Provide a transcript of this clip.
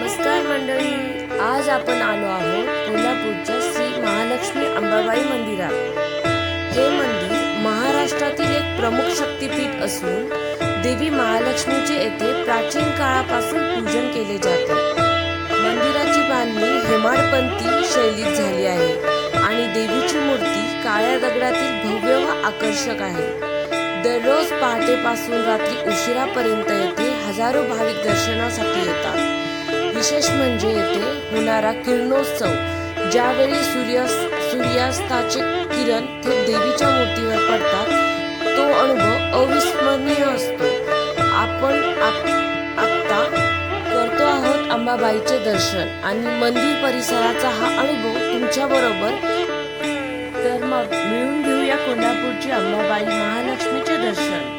नमस्कार मंडळी, आज आपण आलो आहोत कोल्हापूरच्या श्री महालक्ष्मी अंबाबाई मंदिरात। हे मंदिर महाराष्ट्रातील एक प्रमुख शक्तिपीठ असून देवी महालक्ष्मीचे येथे प्राचीन काळापासून पूजन केले जाते। मंदिराची बांधणी हेमाडपंथी शैलीत झाली आहे आणि देवीची मूर्ती काळ्या दगडातील भव्य व आकर्षक आहे। दररोज पहाटेपासून रात्री उशिरापर्यंत येथे हजारो भाविक दर्शनासाठी येतात। विशेष म्हणजे येथे होणारा किरणोत्सव, ज्यावेळी सूर्यास्ताचे किरण थेट देवीच्या मूर्तीवर पडतात, तो अनुभव अविस्मरणीय असतो। आपण आता करतो आहोत अंबाबाईचे दर्शन आणि मंदिर परिसराचा हा अनुभव तुमच्या बरोबर। तर मग मिळून घेऊया कोल्हापूरची अंबाबाई महालक्ष्मीचे दर्शन।